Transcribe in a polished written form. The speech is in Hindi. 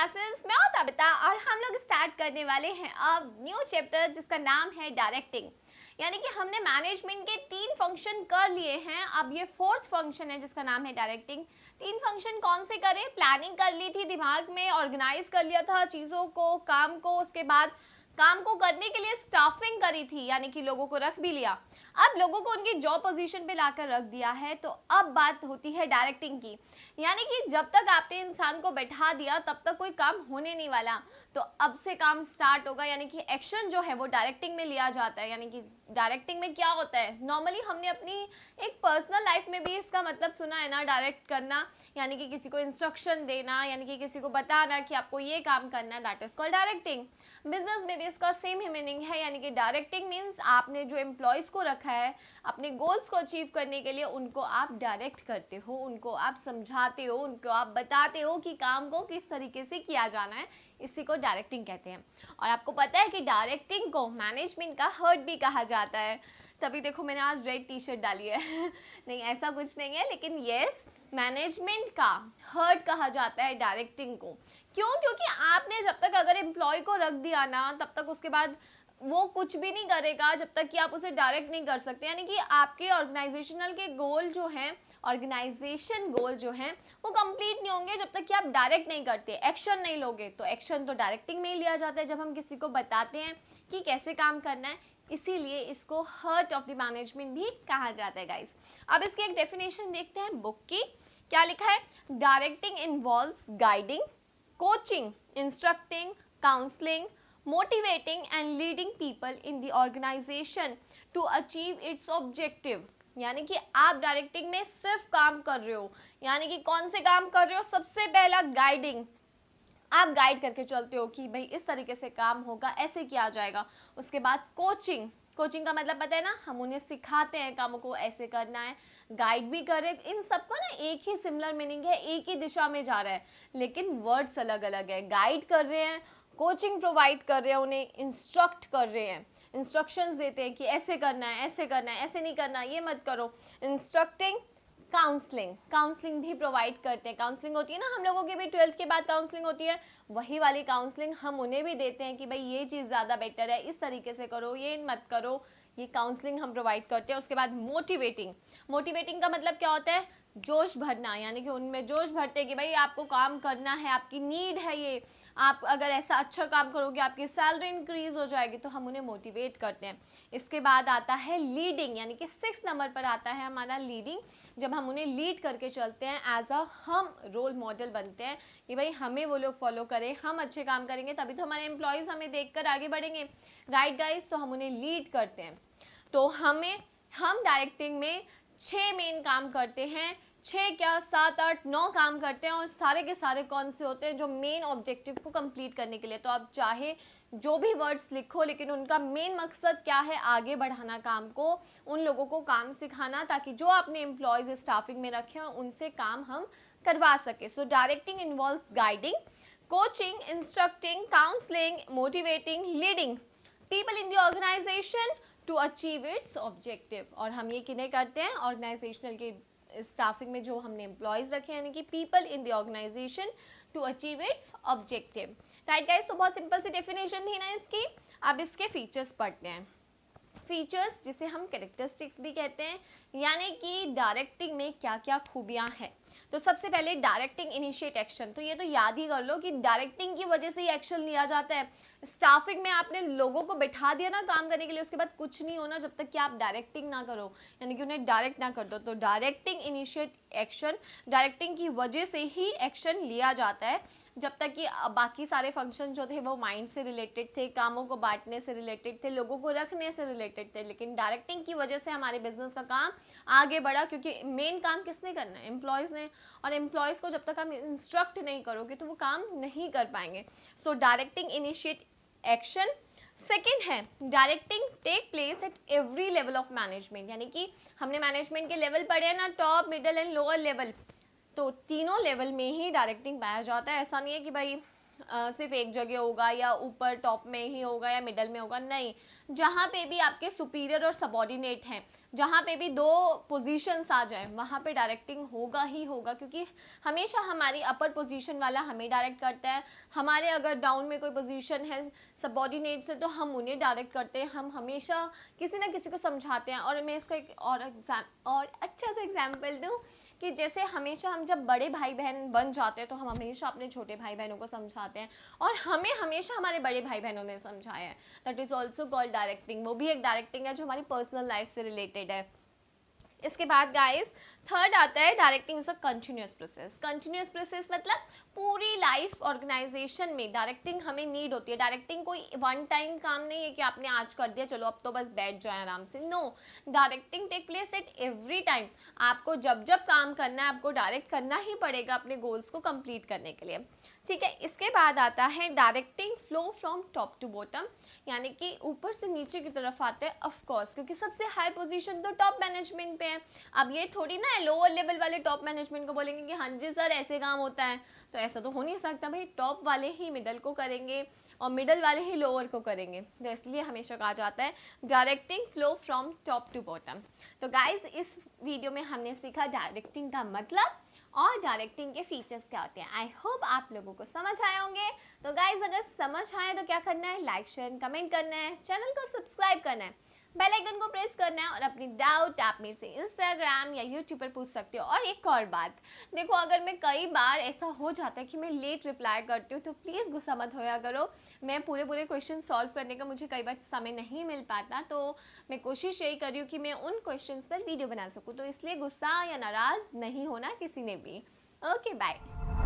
क्लासेस में और तबिता और हम लोग स्टार्ट करने वाले हैं अब न्यू चैप्टर जिसका नाम है डायरेक्टिंग। यानी कि हमने मैनेजमेंट के 3 फंक्शन कर लिए हैं, अब ये 4th फंक्शन है जिसका नाम है डायरेक्टिंग। 3 फंक्शन कौन से करें? प्लानिंग कर ली थी, दिमाग में ऑर्गेनाइज कर लिया था चीज़ों को, काम को, उसके बाद काम को करने के लिए स्टाफिंग करी थी, यानी कि लोगों को रख भी लिया। अब लोगों को उनकी जॉब पोजीशन पे लाकर रख दिया है, तो अब बात होती है डायरेक्टिंग की। यानी कि जब तक आपने इंसान को बैठा दिया तब तक कोई काम होने नहीं वाला, तो अब से काम स्टार्ट होगा। यानी कि एक्शन जो है वो डायरेक्टिंग में लिया जाता है। यानी कि डायरेक्टिंग में क्या होता है, नॉर्मली हमने अपनी एक पर्सनल लाइफ में भी इसका मतलब सुना है ना, डायरेक्ट करना, यानी कि किसी को इंस्ट्रक्शन देना, यानी कि किसी को बताना कि आपको ये काम करना है, that is called directing. Business में भी इसका सेम ही मीनिंग है, यानी कि डायरेक्टिंग मीन्स आपने जो एम्प्लॉयज को रखा है अपने गोल्स को अचीव करने के लिए, उनको आप डायरेक्ट करते हो, उनको आप समझाते हो, उनको आप बताते हो कि काम को किस तरीके से किया जाना है, इसी को डायरेक्टिंग कहते हैं। और आपको पता है कि डायरेक्टिंग को मैनेजमेंट का हर्ट भी कहा जाता है, तभी देखो मैंने आज रेड टी शर्ट डाली है नहीं ऐसा कुछ नहीं है, लेकिन यस, मैनेजमेंट का हर्ट कहा जाता है डायरेक्टिंग को। क्यों? क्योंकि आपने जब तक अगर एम्प्लॉय को रख दिया ना, तब तक उसके बाद वो कुछ भी नहीं करेगा जब तक कि आप उसे डायरेक्ट नहीं कर सकते। यानी कि आपके ऑर्गेनाइजेशनल के गोल जो हैं, ऑर्गेनाइजेशन गोल जो हैं, वो कंप्लीट नहीं होंगे जब तक कि आप डायरेक्ट नहीं करते, एक्शन नहीं लोगे। तो एक्शन तो डायरेक्टिंग में ही लिया जाता है जब हम किसी को बताते हैं कि कैसे काम करना है, इसीलिए इसको हर्ट ऑफ द मैनेजमेंट भी कहा जाता है गाइस। अब इसकी एक डेफिनेशन देखते हैं बुक की। क्या लिखा है? Directing involves guiding, coaching, instructing, counselling, motivating and leading people in the organization to achieve its objective। यानी कि आप डायरेक्टिंग में सिर्फ काम कर रहे हो, यानी कि कौन से काम कर रहे हो? सबसे पहला गाइडिंग, आप गाइड करके चलते हो कि भाई इस तरीके से काम होगा, ऐसे किया जाएगा। उसके बाद कोचिंग, कोचिंग का मतलब पता है ना, हम उन्हें सिखाते हैं कामों को ऐसे करना है, गाइड भी कर रहे। इन सबको ना एक ही सिमिलर मीनिंग है, एक ही दिशा में जा रहा है, लेकिन वर्ड्स अलग अलग है। गाइड कर रहे हैं, कोचिंग प्रोवाइड कर रहे हैं, उन्हें इंस्ट्रक्ट कर रहे हैं, इंस्ट्रक्शंस देते हैं कि ऐसे करना है, ऐसे करना है, ऐसे नहीं करना, ये मत करो। इंस्ट्रक्टिंग, काउंसलिंग, काउंसलिंग भी प्रोवाइड करते हैं। काउंसलिंग होती है ना, हम लोगों की भी 12th के बाद काउंसलिंग होती है, वही वाली काउंसलिंग हम उन्हें भी देते हैं कि भाई ये चीज़ ज़्यादा बेटर है, इस तरीके से करो, ये मत करो, ये काउंसलिंग हम प्रोवाइड करते हैं। उसके बाद मोटिवेटिंग, मोटिवेटिंग का मतलब क्या होता है? जोश भरना, यानी कि उनमें जोश भरते हैं कि भाई आपको काम करना है, आपकी नीड है ये, आप अगर ऐसा अच्छा काम करोगे आपकी सैलरी इंक्रीज हो जाएगी, तो हम उन्हें मोटिवेट करते हैं। इसके बाद आता है लीडिंग, यानी कि 6 नंबर पर आता है हमारा लीडिंग, जब हम उन्हें लीड करके चलते हैं, एज अ हम रोल मॉडल बनते हैं कि भाई हमें वो लोग फॉलो करें, हम अच्छे काम करेंगे तभी तो हमारे एम्प्लॉयज़ हमें देखकर आगे बढ़ेंगे, राइट गाइस? तो हम उन्हें लीड करते हैं। तो हम डायरेक्टिंग में 6 मेन काम करते हैं, 6 क्या 7 8 9 काम करते हैं, और सारे के सारे कौन से होते हैं? जो मेन ऑब्जेक्टिव को कंप्लीट करने के लिए। तो आप चाहे जो भी वर्ड्स लिखो, लेकिन उनका मेन मकसद क्या है? आगे बढ़ाना काम को, उन लोगों को काम सिखाना, ताकि जो आपने एम्प्लॉयज स्टाफिंग में रखे हैं उनसे काम हम करवा सके। So directing involves guiding, coaching, instructing, counselling, motivating, leading people in the organisation to achieve its objective. और हम ये किन्हें करते हैं? ऑर्गेनाइजेशनल के स्टाफिंग में जो हमने एम्प्लॉयज रखे हैं, यानी कि people in the organisation to achieve its objective, right guys? तो बहुत सिंपल सी डेफिनेशन थी ना इसकी। अब इसके फीचर्स पढ़ते हैं। फीचर्स जिसे हम कैरेक्टरिस्टिक्स भी कहते हैं, यानी कि डायरेक्टिंग में क्या क्या खूबियां हैं। तो सबसे पहले डायरेक्टिंग इनिशिएट एक्शन, तो ये तो याद ही कर लो कि डायरेक्टिंग की वजह से ही एक्शन लिया जाता है। स्टाफिंग में आपने लोगों को बैठा दिया ना काम करने के लिए, उसके बाद कुछ नहीं होना जब तक कि आप डायरेक्टिंग ना करो, यानी कि उन्हें डायरेक्ट ना कर दो। तो डायरेक्टिंग इनिशिएट एक्शन, डायरेक्टिंग की वजह से ही एक्शन लिया जाता है, जब तक कि बाकी सारे फंक्शन जो थे वो माइंड से रिलेटेड थे, कामों को बांटने से रिलेटेड थे, लोगों को रखने से रिलेटेड थे। लेकिन डायरेक्टिंग की वजह से हमारे बिजनेस का काम आगे बढ़ा, क्योंकि मेन काम किसने करना है? एम्प्लॉयज़ ने, और एम्प्लॉयज़ को जब तक हम इंस्ट्रक्ट नहीं करोगे तो वो काम नहीं कर पाएंगे। So directing initiate action. Second है directing take place at every level of management, यानी कि हमने मैनेजमेंट के लेवल पढ़े हैं ना, top, middle and lower level, तो तीनों लेवल में ही डायरेक्टिंग पाया जाता है। ऐसा नहीं है कि भाई सिर्फ एक जगह होगा या ऊपर टॉप में ही होगा या मिडल में होगा, नहीं, जहाँ पे भी आपके सुपीरियर और सबॉर्डिनेट हैं, जहाँ पे भी दो पोजीशंस आ जाए वहाँ पे डायरेक्टिंग होगा ही होगा, क्योंकि हमेशा हमारी अपर पोजीशन वाला हमें डायरेक्ट करता है, हमारे अगर डाउन में कोई पोजीशन है सबॉर्डिनेट से तो हम उन्हें डायरेक्ट करते हैं, हम हमेशा किसी ना किसी को समझाते हैं। और मैं इसका एक और अच्छा सा एग्जाम्पल दूँ कि जैसे हमेशा हम जब बड़े भाई बहन बन जाते हैं तो हम हमेशा अपने छोटे भाई बहनों को समझाते हैं, और हमें हमेशा हमारे बड़े भाई बहनों ने समझाया है। That is also called directing, वो भी एक डायरेक्टिंग है जो हमारी पर्सनल लाइफ से रिलेटेड है। इसके बाद गाइस थर्ड आता है directing is a continuous process. Continuous process मतलब पूरी लाइफ ऑर्गेनाइजेशन में डायरेक्टिंग हमें नीड होती है। डायरेक्टिंग कोई वन टाइम काम नहीं है कि आपने आज कर दिया चलो अब तो बस बैठ जाए आराम से, no, directing take place at every time. आपको जब जब काम करना है आपको डायरेक्ट करना ही पड़ेगा अपने गोल्स को कंप्लीट करने के लिए, ठीक है। इसके बाद आता है directing flow from top to bottom, यानी कि ऊपर से नीचे की तरफ आते हैं, ऑफ कोर्स क्योंकि सबसे हाई पोजीशन तो टॉप मैनेजमेंट पे है। अब ये थोड़ी ना लोअर लेवल वाले टॉप मैनेजमेंट को बोलेंगे कि हाँ जी सर ऐसे काम होता है, तो ऐसा तो हो नहीं सकता भाई, टॉप वाले ही मिडल को करेंगे और मिडल वाले ही लोअर को करेंगे, तो इसलिए हमेशा कहा जाता है directing flow from top to bottom. तो गाइज इस वीडियो में हमने सीखा डायरेक्टिंग का मतलब और डायरेक्टिंग के फीचर्स क्या होते हैं। आई होप आप लोगों को समझ आए होंगे। तो गाइज अगर समझ आए तो क्या करना है, लाइक शेयर कमेंट करना है, चैनल को सब्सक्राइब करना है, बेल आइकन को प्रेस करना है, और अपनी डाउट आप मेरे से इंस्टाग्राम या यूट्यूब पर पूछ सकते हो। और एक और बात, देखो अगर मैं कई बार ऐसा हो जाता है कि मैं लेट रिप्लाई करती हूँ तो प्लीज़ गुस्सा मत होया करो। मैं पूरे क्वेश्चन सॉल्व करने का मुझे कई बार समय नहीं मिल पाता, तो मैं कोशिश यही कर रही हूँ कि मैं उन क्वेश्चंस पर वीडियो बना सकूँ, तो इसलिए गुस्सा या नाराज़ नहीं होना किसी ने भी। Okay bye.